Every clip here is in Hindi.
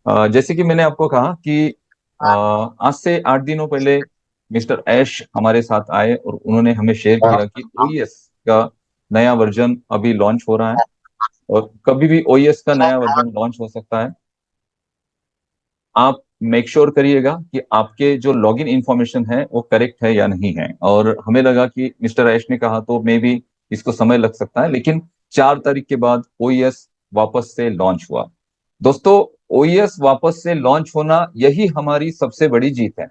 जैसे कि मैंने आपको कहा कि आज से 8 दिनों पहले मिस्टर ऐश हमारे साथ आए और उन्होंने हमें शेयर किया कि ओईएस का नया वर्जन अभी लॉन्च हो रहा है और कभी भी ओईएस का नया वर्जन लॉन्च हो सकता है। आप मेक श्योर करिएगा कि आपके जो लॉगिन इंफॉर्मेशन है वो करेक्ट है या नहीं है। और हमें लगा कि मिस्टर ऐश ने कहा तो मे बी इसको समय लग सकता है, लेकिन 4 तारीख के बाद ओईएस वापस से लॉन्च हुआ। दोस्तों, ओईएस वापस से लॉन्च होना यही हमारी सबसे बड़ी जीत है।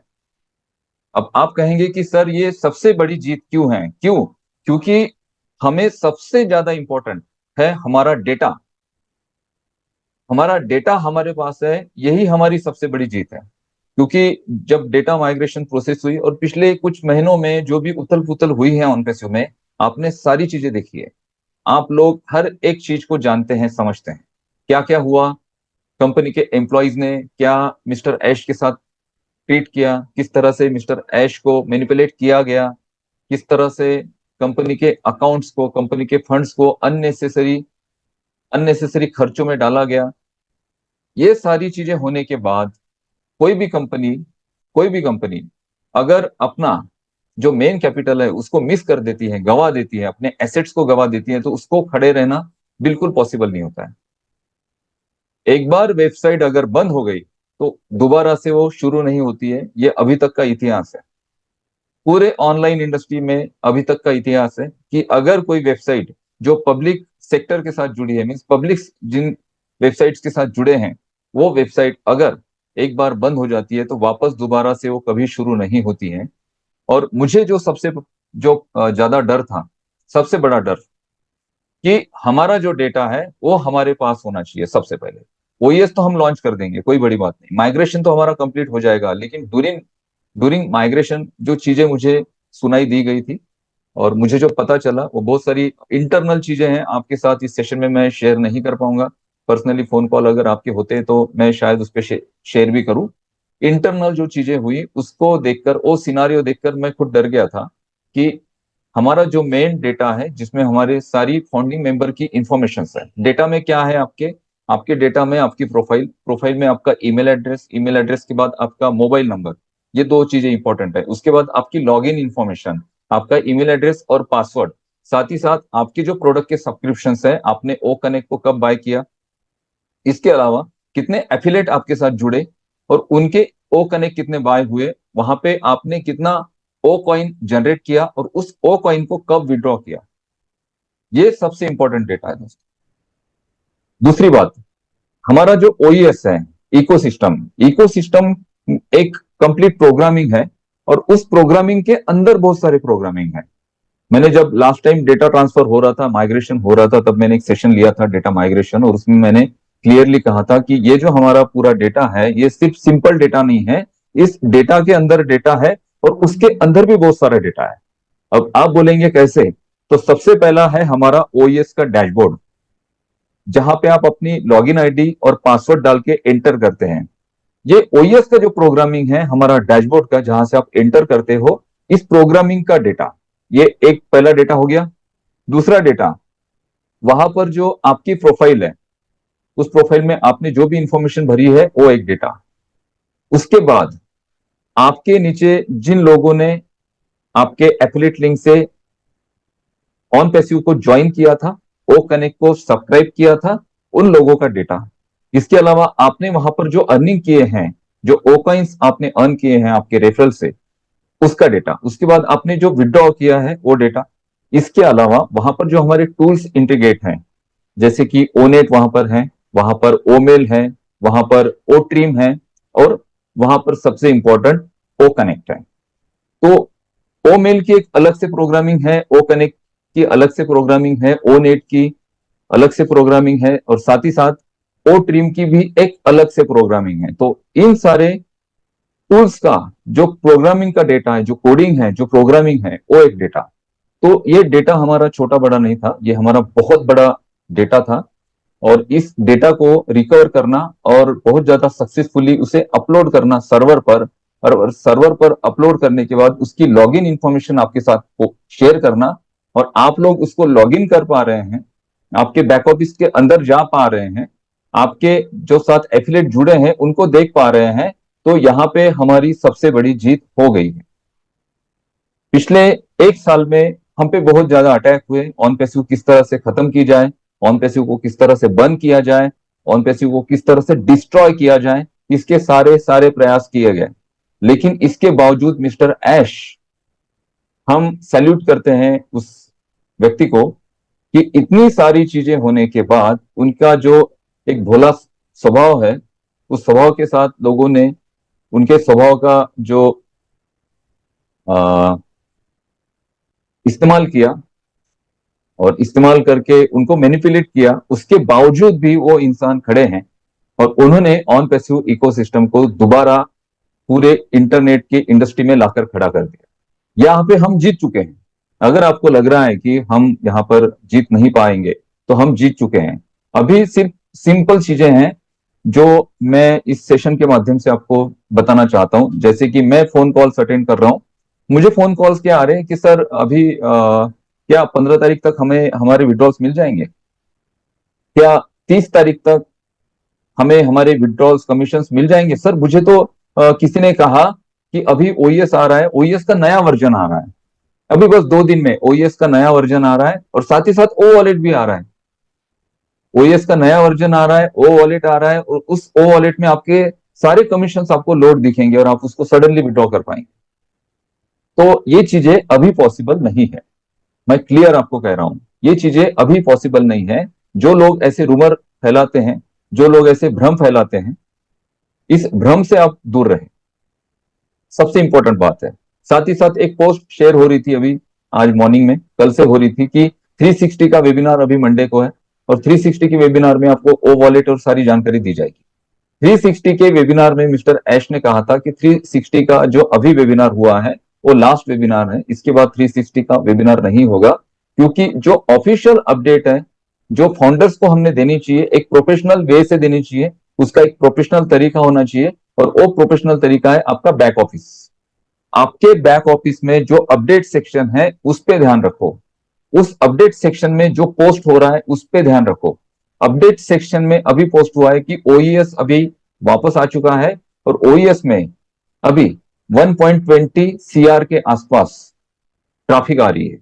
अब आप कहेंगे कि सर ये सबसे बड़ी जीत क्यों है? क्यों? क्योंकि हमें सबसे ज्यादा इंपॉर्टेंट है हमारा डेटा। हमारा डेटा हमारे पास है, यही हमारी सबसे बड़ी जीत है। क्योंकि जब डेटा माइग्रेशन प्रोसेस हुई और पिछले कुछ महीनों में जो भी उथल पुथल हुई है ऑनपेसियो में, आपने सारी चीजें देखी है। आप लोग हर एक चीज को जानते हैं, समझते हैं क्या क्या हुआ। कंपनी के एम्प्लॉयज ने क्या मिस्टर ऐश के साथ ट्रीट किया, किस तरह से मिस्टर ऐश को मैनिपुलेट किया गया, किस तरह से कंपनी के अकाउंट्स को, कंपनी के फंड्स को अननेसेसरी अननेसेसरी खर्चों में डाला गया। ये सारी चीजें होने के बाद कोई भी कंपनी अगर अपना जो मेन कैपिटल है उसको मिस कर देती है, गवा देती है, अपने एसेट्स को गवा देती है, तो उसको खड़े रहना बिल्कुल पॉसिबल नहीं होता है। एक बार वेबसाइट अगर बंद हो गई तो दोबारा से वो शुरू नहीं होती है। ये अभी तक का इतिहास है, पूरे ऑनलाइन इंडस्ट्री में अभी तक का इतिहास है कि अगर कोई वेबसाइट जो पब्लिक सेक्टर के साथ जुड़ी है, मीन्स पब्लिक जिन वेबसाइट्स के साथ जुड़े हैं, वो वेबसाइट अगर एक बार बंद हो जाती है तो वापस दोबारा से वो कभी शुरू नहीं होती है। और मुझे ज्यादा डर था, सबसे बड़ा डर, कि हमारा जो डेटा है वो हमारे पास होना चाहिए सबसे पहले। ओईएस तो हम लॉन्च कर देंगे, कोई बड़ी बात नहीं, माइग्रेशन तो हमारा कंप्लीट हो जाएगा, लेकिन ड्यूरिंग ड्यूरिंग माइग्रेशन जो चीजें मुझे सुनाई दी गई थी और मुझे जो पता चला वो बहुत सारी इंटरनल चीजें हैं, आपके साथ इस सेशन में मैं शेयर नहीं कर पाऊंगा। पर्सनली फोन कॉल अगर आपके होते हैं तो मैं शायद उस पर शेयर भी करूं। इंटरनल जो चीजें हुई उसको देखकर, वो सिनारियो देखकर मैं खुद डर गया था कि हमारा जो मेन डेटा है जिसमें हमारे सारी फाउंडिंग मेंबर की इंफॉर्मेशन है, डेटा में क्या है, आपके आपके डेटा में आपकी प्रोफाइल, प्रोफाइल में आपका ईमेल एड्रेस, ईमेल एड्रेस के बाद आपका मोबाइल नंबर, ये दो चीजें इंपॉर्टेंट है। उसके बाद आपकी लॉगिन इंफॉर्मेशन, आपका ईमेल एड्रेस और पासवर्ड, साथ ही साथ आपके जो प्रोडक्ट के सब्सक्रिप्शन है, आपने ओ कनेक्ट को कब बाय किया, इसके अलावा कितने एफिलेट आपके साथ जुड़े और उनके ओ कनेक्ट कितने बाय हुए, वहां पे आपने कितना ओ कॉइन जनरेट किया और उस ओ कॉइन को कब विड्रॉ किया, ये सबसे इंपॉर्टेंट डेटा है दोस्तों। दूसरी बात, हमारा जो ओईएस है, इकोसिस्टम इकोसिस्टम एक कंप्लीट प्रोग्रामिंग है और उस प्रोग्रामिंग के अंदर बहुत सारे प्रोग्रामिंग है। मैंने जब लास्ट टाइम डेटा ट्रांसफर हो रहा था, माइग्रेशन हो रहा था, तब मैंने एक सेशन लिया था डेटा माइग्रेशन, और उसमें मैंने क्लियरली कहा था कि ये जो हमारा पूरा डेटा है ये सिर्फ सिंपल डेटा नहीं है, इस डेटा के अंदर डेटा है और उसके अंदर भी बहुत सारा डेटा है। अब आप बोलेंगे कैसे? तो सबसे पहला है हमारा ओईएस का डैशबोर्ड, जहां पे आप अपनी लॉगिन आईडी और पासवर्ड डाल के एंटर करते हैं। ये ओईएस का जो प्रोग्रामिंग है हमारा डैशबोर्ड का, जहां से आप एंटर करते हो, इस प्रोग्रामिंग का डेटा, ये एक पहला डेटा हो गया। दूसरा डेटा, वहां पर जो आपकी प्रोफाइल है, उस प्रोफाइल में आपने जो भी इंफॉर्मेशन भरी है वो एक डेटा। उसके बाद आपके नीचे जिन लोगों ने आपके एफिलिएट लिंक से ऑन पैसिव को ज्वाइन किया था, ओ कनेक्ट को सब्सक्राइब किया था, उन लोगों का डेटा। इसके अलावा आपने वहां पर जो अर्निंग किए हैं, जो ओ कॉइन्स आपने अर्न किए हैं आपके रेफरल से, उसका डेटा। उसके बाद आपने जो विड्रॉ किया है वो डेटा। इसके अलावा वहां पर जो हमारे टूल्स इंटीग्रेट हैं, जैसे कि ओनेट वहां पर है, वहां पर ओमेल है, वहां पर ओ ट्रीम है, और वहां पर सबसे इंपॉर्टेंट ओ कनेक्ट है। तो ओ मेल की एक अलग से प्रोग्रामिंग है, ओ कनेक्ट की अलग से प्रोग्रामिंग है, ओ नेट की अलग से प्रोग्रामिंग है, और साथ ही साथ ओ ट्रीम की भी एक अलग से प्रोग्रामिंग है। तो इन सारे टूल्स का जो प्रोग्रामिंग का डेटा है, जो कोडिंग है, जो प्रोग्रामिंग है, वो एक डेटा। तो ये डेटा हमारा छोटा बड़ा नहीं था, ये हमारा बहुत बड़ा डेटा था। और इस डेटा को रिकवर करना और बहुत ज्यादा सक्सेसफुली उसे अपलोड करना सर्वर पर, और सर्वर पर अपलोड करने के बाद उसकी लॉगिन इंफॉर्मेशन आपके साथ शेयर करना, और आप लोग उसको लॉगिन कर पा रहे हैं, आपके बैक ऑफिस के अंदर जा पा रहे हैं, आपके जो साथ एफिलेट जुड़े हैं उनको देख पा रहे हैं, तो यहाँ पे हमारी सबसे बड़ी जीत हो गई है। पिछले एक साल में हम पे बहुत ज्यादा अटैक हुए, ऑन पैसिव किस तरह से खत्म की जाए, ऑन पैसिव को किस तरह से बंद किया जाए, ऑन पैसिव को किस तरह से डिस्ट्रॉय किया जाए, इसके सारे सारे प्रयास किए गए। लेकिन इसके बावजूद मिस्टर ऐश, हम सैल्यूट करते हैं उस व्यक्ति को कि इतनी सारी चीजें होने के बाद उनका जो एक भोला स्वभाव है, उस स्वभाव के साथ लोगों ने उनके स्वभाव का जो इस्तेमाल किया और इस्तेमाल करके उनको मैनिपुलेट किया, उसके बावजूद भी वो इंसान खड़े हैं और उन्होंने ऑन पैसिव इकोसिस्टम को दोबारा पूरे इंटरनेट की इंडस्ट्री में लाकर खड़ा कर दिया। यहाँ पे हम जीत चुके हैं। अगर आपको लग रहा है कि हम यहाँ पर जीत नहीं पाएंगे, तो हम जीत चुके हैं। अभी सिर्फ सिंपल चीजें हैं जो मैं इस सेशन के माध्यम से आपको बताना चाहता हूं। जैसे कि मैं फोन कॉल्स अटेंड कर रहा हूं, मुझे फोन कॉल्स क्या आ रहे हैं कि सर अभी क्या 15 तारीख तक हमें हमारे विड्रॉल्स मिल जाएंगे, क्या 30 तारीख तक हमें हमारे विड्रॉल्स कमीशंस मिल जाएंगे। सर मुझे तो किसी ने कहा कि अभी ओईएस आ रहा है, ओईएस का नया वर्जन आ रहा है, अभी बस 2 दिन में ओईएस का नया वर्जन आ रहा है और साथ ही साथ ओ वॉलेट भी आ रहा है। ओएस का नया वर्जन आ रहा है, ओ वॉलेट आ रहा है और उस ओ वॉलेट में आपके सारे कमीशन आपको लोड दिखेंगे और आप उसको सडनली विड्रॉ कर पाएंगे। तो ये चीजें अभी पॉसिबल नहीं है, मैं क्लियर आपको कह रहा हूं, ये चीजें अभी पॉसिबल नहीं है। जो लोग ऐसे रूमर फैलाते हैं, जो लोग ऐसे भ्रम फैलाते हैं, इस भ्रम से आप दूर रहें, सबसे इंपॉर्टेंट बात है। साथ ही साथ एक पोस्ट शेयर हो रही थी अभी आज मॉर्निंग में, कल से हो रही थी कि 360 का वेबिनार अभी मंडे को है और 360 के वेबिनार में आपको ओ वॉलेट और सारी जानकारी दी जाएगी। 360 के वेबिनार में मिस्टर ऐश ने कहा था कि 360 का जो अभी वेबिनार हुआ है वो लास्ट वेबिनार है, इसके बाद 360 का वेबिनार नहीं होगा, क्योंकि जो ऑफिशियल अपडेट है, जो फाउंडर्स को हमने देनी चाहिए, एक प्रोफेशनल वे से देनी चाहिए, उसका एक प्रोफेशनल तरीका होना चाहिए और वो प्रोफेशनल तरीका है आपका बैक ऑफिस। आपके बैक ऑफिस में जो अपडेट सेक्शन है उस पर ध्यान रखो, उस अपडेट सेक्शन में जो पोस्ट हो रहा है उस पर ध्यान रखो। अपडेट सेक्शन में अभी पोस्ट हुआ है कि ओईएस अभी वापस आ चुका है और ओईएस में अभी 1.20 सीआर के आसपास ट्रैफिक आ रही है।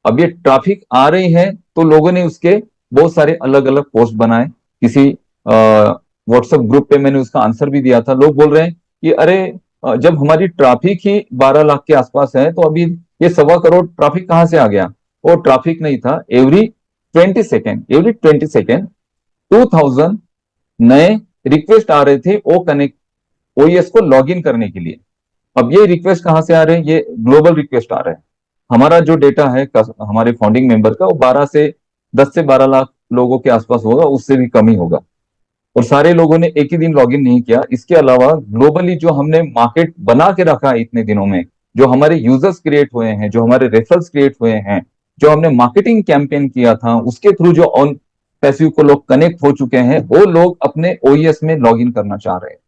अब ये ट्रैफिक आ रही है तो लोगों ने उसके बहुत सारे अलग अलग पोस्ट बनाए, किसी व्हाट्सएप ग्रुप पे मैंने उसका आंसर भी दिया था। लोग बोल रहे हैं कि अरे जब हमारी ट्रैफिक ही 12 लाख के आसपास है तो अभी ये 1.25 करोड़ ट्रैफिक कहां से आ गया। वो ट्रैफिक नहीं था, एवरी 20 सेकेंड 2000 नए रिक्वेस्ट आ रहे थे ओ कनेक्ट ओईएस को लॉग इन करने के लिए। अब ये रिक्वेस्ट कहां से आ रहे हैं, ये ग्लोबल रिक्वेस्ट आ रहे हैं। हमारा जो डेटा है हमारे फाउंडिंग मेंबर का, वो 10 से 12 लाख लोगों के आसपास होगा, उससे भी कम ही होगा और सारे लोगों ने एक ही दिन लॉगिन नहीं किया। इसके अलावा ग्लोबली जो हमने मार्केट बना के रखा है इतने दिनों में, जो हमारे यूजर्स क्रिएट हुए हैं, जो हमारे रेफरल्स क्रिएट हुए हैं, जो हमने मार्केटिंग कैंपेन किया था, उसके थ्रू जो ऑन पैसिव को लोग कनेक्ट हो चुके हैं, वो लोग अपने ओईएस में लॉग इन करना चाह रहे हैं।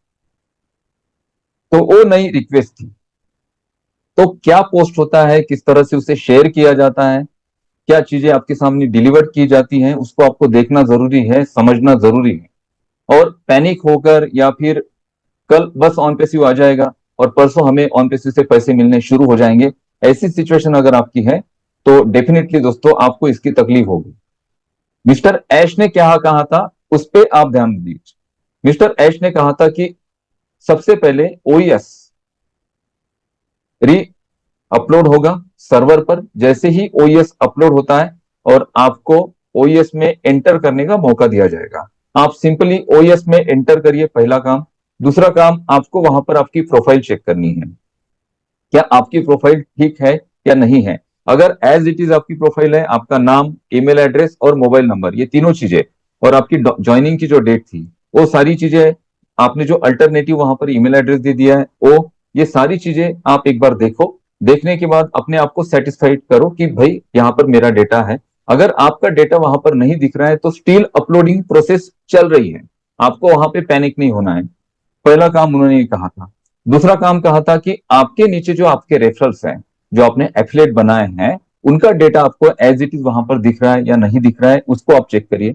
तो वो नई रिक्वेस्ट थी। तो क्या पोस्ट होता है, किस तरह से उसे शेयर किया जाता है, क्या चीजें आपके सामने डिलीवर की जाती हैं, उसको आपको देखना जरूरी है, समझना जरूरी है। और पैनिक होकर या फिर कल बस ऑन पैसिव आ जाएगा और परसों हमें ऑन पैसिव से पैसे मिलने शुरू हो जाएंगे, ऐसी सिचुएशन अगर आपकी है तो डेफिनेटली दोस्तों आपको इसकी तकलीफ होगी। मिस्टर ऐश ने क्या कहा था उस पर आप ध्यान दीजिए। मिस्टर ऐश ने कहा था कि सबसे पहले ओईएस री अपलोड होगा सर्वर पर। जैसे ही ओईएस अपलोड होता है और आपको ओईएस में एंटर करने का मौका दिया जाएगा, आप सिंपली ओईएस में एंटर करिए, पहला काम। दूसरा काम, आपको वहां पर आपकी प्रोफाइल चेक करनी है, क्या आपकी प्रोफाइल ठीक है या नहीं है। अगर एज इट इज आपकी प्रोफाइल है, आपका नाम, ईमेल एड्रेस और मोबाइल नंबर, ये तीनों चीजें, और आपकी ज्वाइनिंग की जो डेट थी वो सारी चीजें, आपने जो अल्टरनेटिव वहां पर ईमेल एड्रेस दे दिया है वो, ये सारी चीजें आप एक बार देखो। देखने के बाद अपने आप को सेटिस्फाइड करो कि भाई यहाँ पर मेरा डेटा है। अगर आपका डेटा वहां पर नहीं दिख रहा है तो स्टिल अपलोडिंग प्रोसेस चल रही है, आपको वहां पे पैनिक नहीं होना है। पहला काम उन्होंने ये कहा था। दूसरा काम कहा था कि आपके नीचे जो आपके रेफरल्स हैं, जो आपने एफिलिएट बनाए हैं, उनका डेटा आपको एज इट इज वहां पर दिख रहा है या नहीं दिख रहा है, उसको आप चेक करिए।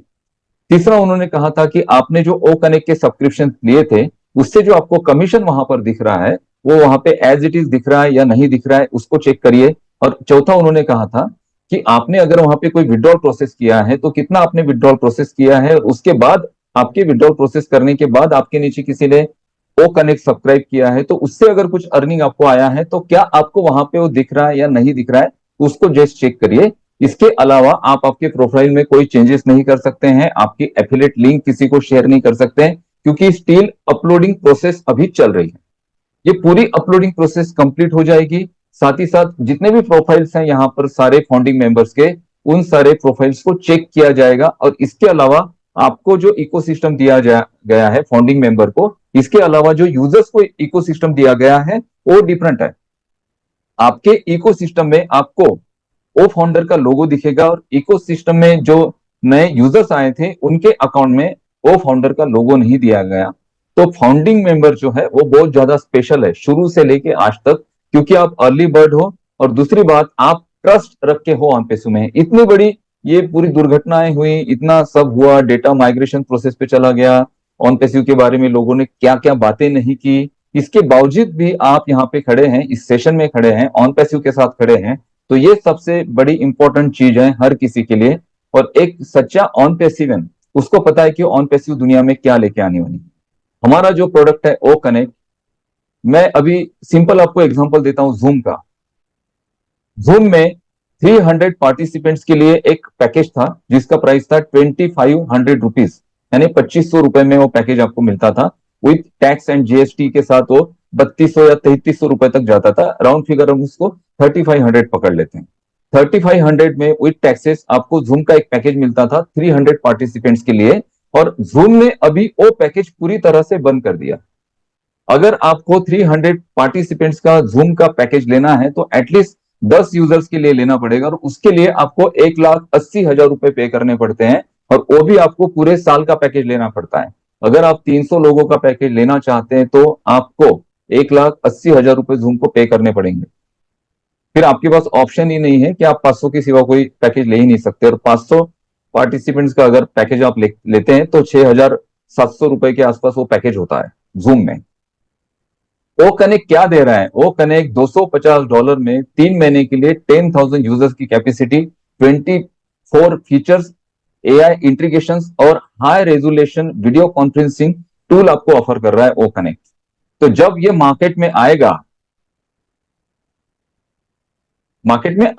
तीसरा उन्होंने कहा था कि आपने जो ओ कनेक्ट के सब्सक्रिप्शन लिए थे, उससे जो आपको कमीशन वहां पर दिख रहा है, वो वहां पे एज इट इज दिख रहा है या नहीं दिख रहा है, उसको चेक करिए। और चौथा उन्होंने कहा था कि आपने अगर वहां पे कोई विड्रॉल प्रोसेस किया है तो कितना आपने विड्रॉल प्रोसेस किया है, और उसके बाद आपके विड्रॉल प्रोसेस करने के बाद आपके नीचे किसी ने ओ कनेक्ट सब्सक्राइब किया है, तो उससे अगर कुछ अर्निंग आपको आया है तो क्या आपको वहां पे वो दिख रहा है या नहीं दिख रहा है, उसको जस्ट चेक करिए। इसके अलावा आप आपके प्रोफाइल में कोई चेंजेस नहीं कर सकते हैं, आपकी एफिलिएट लिंक किसी को शेयर नहीं कर सकते हैं, क्योंकि स्टिल अपलोडिंग प्रोसेस अभी चल रही है। ये पूरी अपलोडिंग प्रोसेस कंप्लीट हो जाएगी, साथ ही साथ जितने भी प्रोफाइल्स हैं यहाँ पर सारे फाउंडिंग मेंबर्स के, उन सारे प्रोफाइल्स को चेक किया जाएगा। और इसके अलावा आपको जो इकोसिस्टम दिया गया है फाउंडिंग मेंबर को, इसके अलावा जो यूजर्स को इकोसिस्टम दिया गया है वो डिफरेंट है। आपके इकोसिस्टम में आपको ओ फाउंडर का लोगो दिखेगा, और इकोसिस्टम में जो नए यूजर्स आए थे उनके अकाउंट में ओ फाउंडर का लोगो नहीं दिया गया। तो फाउंडिंग मेंबर जो है वो बहुत ज्यादा स्पेशल है शुरू से लेके आज तक, क्योंकि आप अर्ली बर्ड हो, और दूसरी बात आप ट्रस्ट रख के हो ऑनपेसू में। इतनी बड़ी ये पूरी दुर्घटनाएं हुई, इतना सब हुआ, डेटा माइग्रेशन प्रोसेस पे चला गया, ऑनपेसू के बारे में लोगों ने क्या क्या बातें नहीं की, इसके बावजूद भी आप यहाँ पे खड़े हैं, इस सेशन में खड़े हैं, ऑनपेसू के साथ खड़े हैं। तो ये सबसे बड़ी इंपॉर्टेंट चीज है हर किसी के लिए। और एक सच्चा ऑन पैसिव उसको पता है कि ऑन पैसिव दुनिया में क्या लेके आने वाली। हमारा जो प्रोडक्ट है ओ कनेक्ट, मैं अभी सिंपल आपको एग्जांपल देता हूं जूम का। जूम में 300 पार्टिसिपेंट्स के लिए एक पैकेज था जिसका प्राइस था 2500 रुपीज, यानी 2500 रुपए में वो पैकेज आपको मिलता था। विथ टैक्स एंड जीएसटी के साथ वो 3200 या 3300 रुपए तक जाता था। राउंड फिगर हम उसको 3500 पकड़ लेते हैं। 3500 में विथ टैक्सेस आपको जूम का एक पैकेज मिलता था 300 पार्टिसिपेंट्स के लिए। और जूम ने अभी वो पैकेज पूरी तरह से बंद कर दिया। अगर आपको 300 पार्टिसिपेंट्स का जूम का पैकेज लेना है तो एटलीस्ट 10 यूजर्स के लिए लेना पड़ेगा, और उसके लिए आपको 1,80,000 रुपए पे करने पड़ते हैं, और वो भी आपको पूरे साल का पैकेज लेना पड़ता है। अगर आप 300 लोगों का पैकेज लेना चाहते हैं तो आपको 1,80,000 रुपए जूम को पे करने पड़ेंगे। फिर आपके पास ऑप्शन ही नहीं है कि आप 500 के सिवा कोई पैकेज ले ही नहीं सकते। और 500 पार्टिसिपेंट्स का अगर पैकेज आप लेते हैं तो 6,700 रुपए के आसपास वो पैकेज होता है जूम में। ओ कनेक्ट क्या दे रहा है? ओ कनेक्ट $250 में 3 महीने के लिए 10,000 यूजर्स की कैपेसिटी, 24 फीचर्स, एआई इंटीग्रेशन और high resolution video conferencing tool आपको ऑफर कर रहा है ओ कनेक्ट। तो जब ये मार्केट में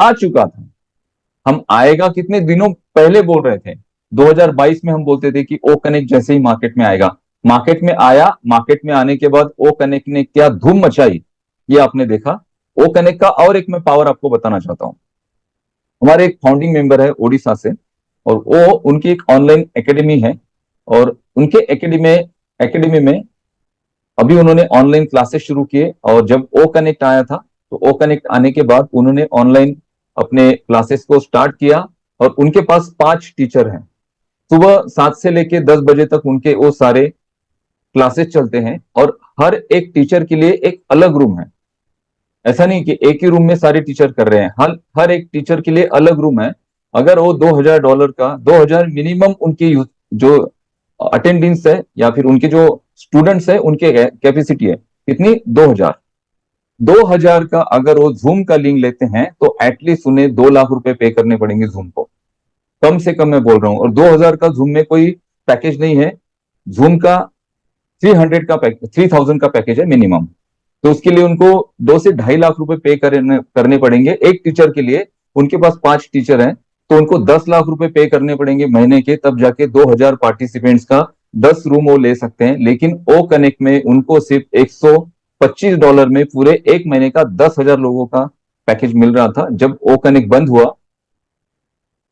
आ चुका था, हम आएगा कितने दिनों पहले बोल रहे थे, 2022 में हम बोलते थे कि ओ कनेक्ट जैसे ही मार्केट में आएगा, मार्केट में आया। मार्केट में आने के बाद ओ कनेक्ट ने क्या धूम मचाई ये आपने देखा। ओ कनेक्ट का और एक मैं पावर आपको बताना चाहता हूं। हमारे एक फाउंडिंग मेंबर है ओडिशा से, और वो उनकी एक ऑनलाइन एकेडमी है, और उनके एकेडमी में अभी उन्होंने ऑनलाइन क्लासेस शुरू किए। और जब ओ कनेक्ट आया था तो ओ कनेक्ट आने के बाद उन्होंने ऑनलाइन अपने क्लासेस को स्टार्ट किया, और उनके पास 5 टीचर हैं। सुबह 7 से लेके 10 बजे तक उनके वो सारे क्लासेस चलते हैं, और हर एक टीचर के लिए एक अलग रूम है। ऐसा नहीं कि एक ही रूम में सारे टीचर कर रहे हैं, हर एक टीचर के लिए अलग रूम है। अगर वो $2,000 का, 2,000 मिनिमम उनकी जो अटेंडेंस है या फिर उनके जो स्टूडेंट्स है उनके कैपेसिटी है कितनी, 2,000। 2,000 का अगर वो जूम का लिंक लेते हैं तो एटलीस्ट उन्हें 2 लाख रुपए पे करने पड़ेंगे जूम को, कम से कम मैं बोल रहा हूं। और 2,000 का जूम में कोई पैकेज नहीं है। जूम का 3,000 का पैकेज है मिनिमम। तो उसके लिए उनको 2 से 2.5 लाख रुपए पे करने पड़ेंगे एक टीचर के लिए। उनके पास 5 टीचर हैं तो उनको 10 लाख रुपए पे करने पड़ेंगे महीने के, तब जाके 2,000 पार्टिसिपेंट्स का 10 रूम वो ले सकते हैं। लेकिन ओ कनेक्ट में उनको सिर्फ $125 में पूरे एक महीने का 10,000 लोगों का पैकेज मिल रहा था। जब ओ कनेक्ट बंद हुआ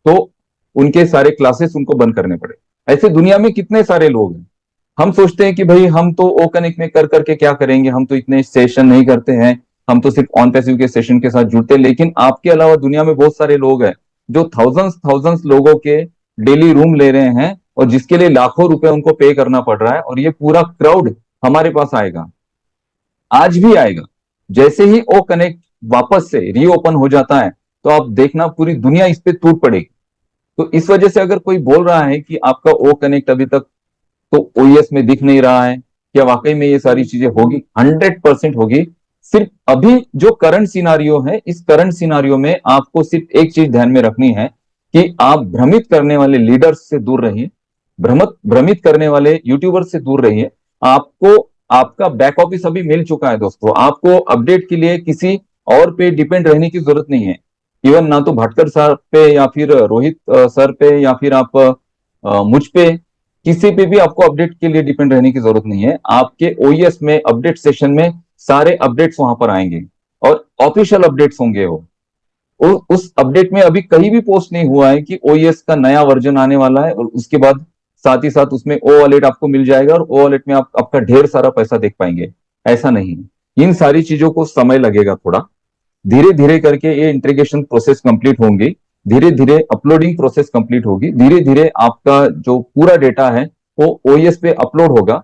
तो उनके सारे क्लासेस उनको बंद करने पड़े। ऐसे दुनिया में कितने सारे लोग हैं। हम सोचते हैं कि भाई हम तो ओ कनेक्ट में कर करके क्या करेंगे, हम तो इतने सेशन नहीं करते हैं, हम तो सिर्फ ऑन पैसिव के सेशन के साथ जुड़ते हैं। लेकिन आपके अलावा दुनिया में बहुत सारे लोग हैं जो थाउजेंड्स लोगों के डेली रूम ले रहे हैं, और जिसके लिए लाखों रुपए उनको पे करना पड़ रहा है। और ये पूरा क्राउड हमारे पास आएगा, आज भी आएगा। जैसे ही ओ कनेक्ट वापस से रीओपन हो जाता है तो आप देखना पूरी दुनिया इस पे टूट पड़ेगी। तो इस वजह से अगर कोई बोल रहा है कि आपका ओ कनेक्ट अभी तक तो ओएस में दिख नहीं रहा है, क्या वाकई में ये सारी चीजें होगी? 100% होगी। सिर्फ अभी जो करंट सिनारियो है, इस करंट सिनारियो में आपको सिर्फ एक चीज ध्यान में रखनी है कि आप भ्रमित करने वाले लीडर्स से दूर रहिए, भ्रमित करने वाले यूट्यूबर्स से दूर रहिए। आपको आपका बैक ऑफिस अभी मिल चुका है दोस्तों, आपको अपडेट के लिए किसी और पे डिपेंड रहने की जरूरत नहीं है। इवन ना तो भटकर सर पे या फिर रोहित सर पे या फिर आप मुझ पे, किसी पे भी आपको अपडेट के लिए डिपेंड रहने की जरूरत नहीं है। आपके ओईएस में अपडेट सेशन में सारे अपडेट्स वहां पर आएंगे और ऑफिशियल अपडेट्स होंगे वो। उस अपडेट में अभी कहीं भी पोस्ट नहीं हुआ है कि ओईएस का नया वर्जन आने वाला है, और उसके बाद साथ ही साथ उसमें ओ वॉलेट आपको मिल जाएगा और ओ वॉलेट में आप आपका ढेर सारा पैसा देख पाएंगे। ऐसा नहीं, इन सारी चीजों को समय लगेगा थोड़ा, धीरे धीरे करके ये इंटीग्रेशन प्रोसेस कंप्लीट होंगी, धीरे धीरे अपलोडिंग प्रोसेस कंप्लीट होगी, धीरे धीरे आपका जो पूरा डेटा है वो ओएस पे अपलोड होगा।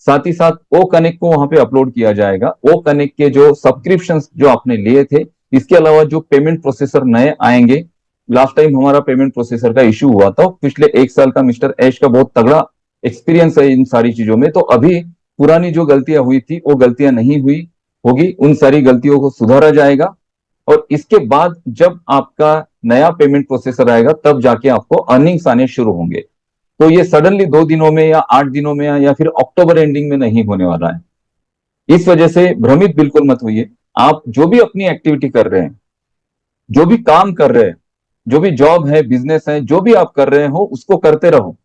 साथ ही साथ ओ कनेक्ट को वहां पे अपलोड किया जाएगा। ओ कनेक्ट के जो सब्सक्रिप्शन जो आपने लिए थे, इसके अलावा जो पेमेंट प्रोसेसर नए आएंगे, लास्ट टाइम हमारा पेमेंट प्रोसेसर का इश्यू हुआ था, पिछले एक साल का मिस्टर ऐश का बहुत तगड़ा एक्सपीरियंस है इन सारी चीजों में। तो अभी पुरानी जो गलतियां हुई थी वो गलतियां नहीं हुई होगी, उन सारी गलतियों को सुधारा जाएगा। और इसके बाद जब आपका नया पेमेंट प्रोसेसर आएगा तब जाके आपको अर्निंग्स आने शुरू होंगे। तो ये सडनली 2 दिनों में या 8 दिनों में या फिर अक्टूबर एंडिंग में नहीं होने वाला है। इस वजह से भ्रमित बिल्कुल मत होइए। आप जो भी अपनी एक्टिविटी कर रहे हैं, जो भी काम कर रहे हैं, जो भी जॉब है, बिजनेस है, जो भी आप कर रहे हो उसको करते रहो।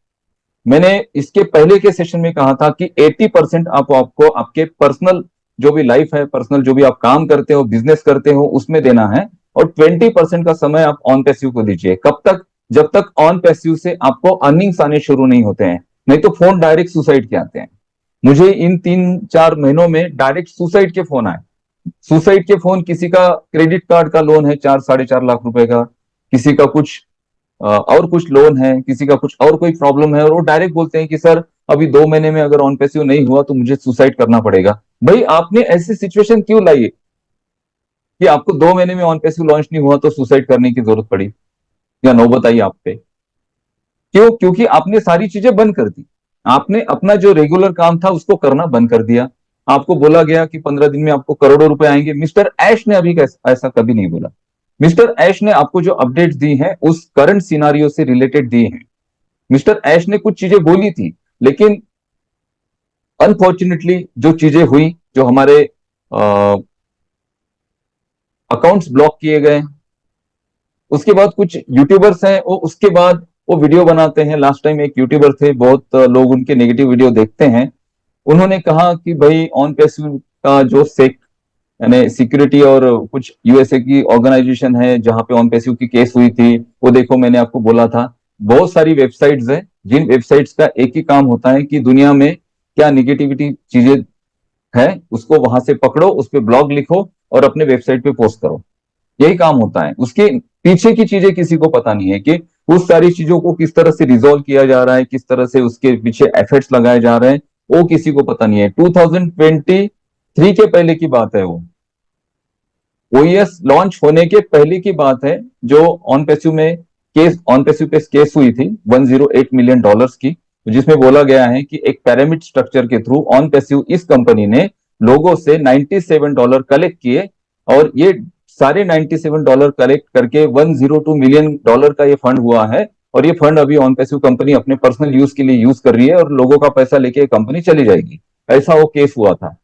मैंने इसके पहले के सेशन में कहा था कि 80% आपको आपके पर्सनल जो भी लाइफ है, पर्सनल जो भी आप काम करते हो, बिजनेस करते हो, उसमें देना है, और 20% का समय आप ऑन पैसिव को दीजिए। कब तक? जब तक ऑन पैसिव से आपको अर्निंग्स आने शुरू नहीं होते हैं, नहीं तो फोन डायरेक्ट सुसाइड के आते हैं। मुझे इन 3-4 महीनों में डायरेक्ट सुसाइड के फोन आए। सुसाइड के फोन, किसी का क्रेडिट कार्ड का लोन है 4-4.5 लाख रुपए का, किसी का कुछ और कुछ लोन है, किसी का कुछ और कोई प्रॉब्लम है, और वो डायरेक्ट बोलते हैं कि सर अभी 2 महीने में अगर ऑन पैसिव नहीं हुआ तो मुझे सुसाइड करना पड़ेगा। भाई आपने ऐसी सिचुएशन क्यों लाई है कि आपको 2 महीने में ऑन पैसिव लॉन्च नहीं हुआ तो सुसाइड करने की जरूरत पड़ी या नौबत आई आप पे? क्यों? क्योंकि आपने सारी चीजें बंद कर दी। आपने अपना जो रेगुलर काम था उसको करना बंद कर दिया। आपको बोला गया कि 15 दिन में आपको करोड़ों रुपए आएंगे। मिस्टर ऐश ने अभी ऐसा कभी नहीं बोला। मिस्टर ऐश ने आपको जो अपडेट दी है उस करंट सिनारियो से रिलेटेड दी है। मिस्टर ऐश ने कुछ चीजें बोली थी, लेकिन अनफॉर्चुनेटली जो चीजें हुई, जो हमारे अकाउंट्स ब्लॉक किए गए, उसके बाद कुछ यूट्यूबर्स हैं वो उसके बाद वो वीडियो बनाते हैं। लास्ट टाइम एक यूट्यूबर थे, बहुत लोग उनके नेगेटिव वीडियो देखते हैं, उन्होंने कहा कि भाई ऑन पैसिव का जो सेक यानी सिक्योरिटी और कुछ यूएसए की ऑर्गेनाइजेशन है जहां पे ऑन पैसिव की केस हुई थी, वो देखो मैंने आपको बोला था। बहुत सारी वेबसाइट्स हैं जिन वेबसाइट्स का एक ही काम होता है कि दुनिया में क्या निगेटिविटी चीजें है उसको वहां से पकड़ो, उस पर ब्लॉग लिखो और अपने वेबसाइट पे पोस्ट करो। यही काम होता है। उसके पीछे की चीजें किसी को पता नहीं है कि उस सारी चीजों को किस तरह से रिजोल्व किया जा रहा है, किस तरह से उसके पीछे एफर्ट्स लगाए जा रहे हैं, वो किसी को पता नहीं है। 2023 के पहले की बात है, वो ओईएस लॉन्च होने के पहले की बात है, जो ऑन पैसिव में ऑन पैसिव पे केस हुई थी $108 मिलियन की, जिसमें बोला गया है कि एक पैरामिड स्ट्रक्चर के थ्रू ऑन पैसिव इस कंपनी ने लोगों से $97 कलेक्ट किए, और ये सारे $97 कलेक्ट करके $102 मिलियन का ये फंड हुआ है। और ये फंड अभी ऑन पैसिव कंपनी अपने पर्सनल यूज के लिए यूज कर रही है और लोगों का पैसा लेके कंपनी चली जाएगी। ऐसा वो केस हुआ था।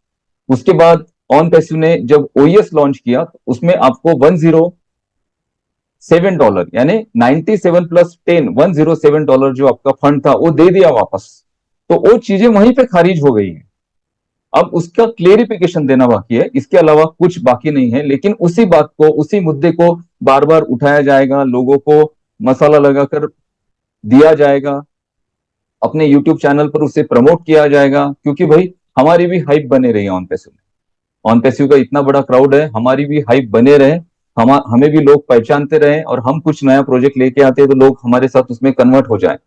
उसके बाद ऑन पैसिव ने जब ओईएस लॉन्च किया तो उसमें आपको $107 यानी 97 प्लस 10 $107 जो आपका फंड था वो दे दिया वापस। तो वो चीजें वहीं पे खारिज हो गई है। अब उसका क्लेरिफिकेशन देना बाकी है, इसके अलावा कुछ बाकी नहीं है। लेकिन उसी बात को, उसी मुद्दे को बार बार उठाया जाएगा, लोगों को मसाला लगाकर दिया जाएगा, अपने यूट्यूब चैनल पर उसे प्रमोट किया जाएगा, क्योंकि भाई हमारी भी हाइप बने रही है ऑन पैसिव में। ऑन पैसिव का इतना बड़ा क्राउड है, हमारी भी हाइप बने रहे, हमें भी लोग पहचानते रहे, और हम कुछ नया प्रोजेक्ट लेके आते हैं तो लोग हमारे साथ उसमें कन्वर्ट हो जाए।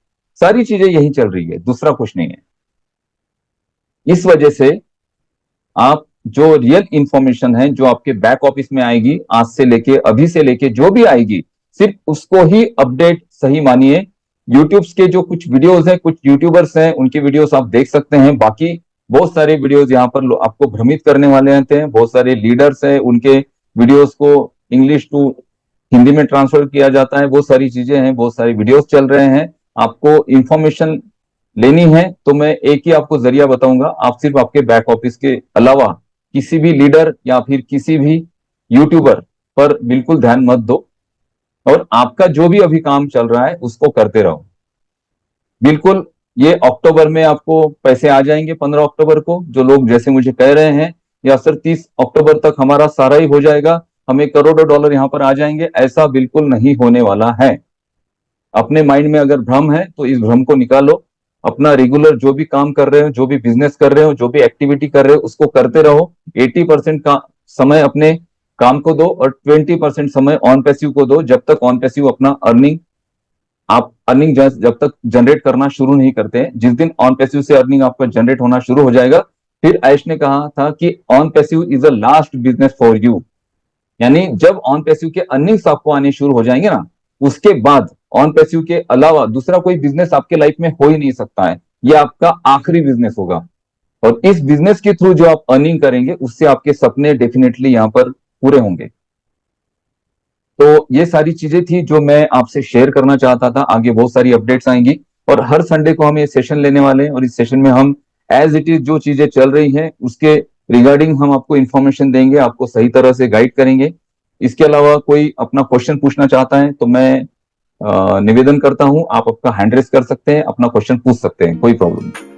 सारी चीजें यही चल रही है, दूसरा कुछ नहीं है। इस वजह से आप जो रियल इंफॉर्मेशन है जो आपके बैक ऑफिस में आएगी, आज से लेके, अभी से लेके जो भी आएगी, सिर्फ उसको ही अपडेट सही मानिए। यूट्यूब्स के जो कुछ वीडियोस हैं, कुछ यूट्यूबर्स हैं, उनकी वीडियोस आप देख सकते हैं। बाकी बहुत सारे वीडियोस यहाँ पर आपको भ्रमित करने वाले रहते हैं। बहुत सारे लीडर्स हैं, उनके वीडियोस को इंग्लिश टू हिंदी में ट्रांसफर किया जाता है। बहुत सारी चीजें हैं, बहुत सारी वीडियोस चल रहे हैं। आपको इंफॉर्मेशन लेनी है तो मैं एक ही आपको जरिया बताऊंगा। आप सिर्फ आपके बैक ऑफिस के अलावा किसी भी लीडर या फिर किसी भी यूट्यूबर पर बिल्कुल ध्यान मत दो, और आपका जो भी अभी काम चल रहा है उसको करते रहो। बिल्कुल, ये अक्टूबर में आपको पैसे आ जाएंगे। 15 अक्टूबर को जो लोग जैसे मुझे कह रहे हैं, या सर 30 अक्टूबर तक हमारा सारा ही हो जाएगा, हमें करोड़ों डॉलर यहां पर आ जाएंगे, ऐसा बिल्कुल नहीं होने वाला है। अपने माइंड में अगर भ्रम है तो इस भ्रम को निकालो। अपना रेगुलर जो भी काम कर रहे हो, जो भी बिजनेस कर रहे हो, जो भी एक्टिविटी कर रहे हो, उसको करते रहो। 80% का समय अपने काम को दो और 20% समय ऑन पैसिव को दो। जब तक ऑन पैसिव अपना आप अर्निंग जब तक जनरेट करना शुरू नहीं करते हैं, जिस दिन ऑन पैसिव से अर्निंग आपका जनरेट होना शुरू हो जाएगा, फिर आयुष ने कहा था कि on passive is a last business for you. यानी जब ऑन पैसिव के अर्निंग्स आपको आने शुरू हो जाएंगे ना, उसके बाद ऑन पैसिव के अलावा दूसरा कोई बिजनेस आपके लाइफ में हो ही नहीं सकता है। ये आपका आखिरी बिजनेस होगा, और इस बिजनेस के थ्रू जो आप अर्निंग करेंगे उससे आपके सपने डेफिनेटली यहां पर पूरे होंगे। तो ये सारी चीजें थी जो मैं आपसे शेयर करना चाहता था। आगे बहुत सारी अपडेट्स आएंगी, और हर संडे को हम ये सेशन लेने वाले हैं, और इस सेशन में हम एज इट इज जो चीजें चल रही हैं उसके रिगार्डिंग हम आपको इंफॉर्मेशन देंगे, आपको सही तरह से गाइड करेंगे। इसके अलावा कोई अपना क्वेश्चन पूछना चाहता है तो मैं निवेदन करता हूं, आप आपका हैंड रेस कर सकते हैं, अपना क्वेश्चन पूछ सकते हैं, कोई प्रॉब्लम नहीं।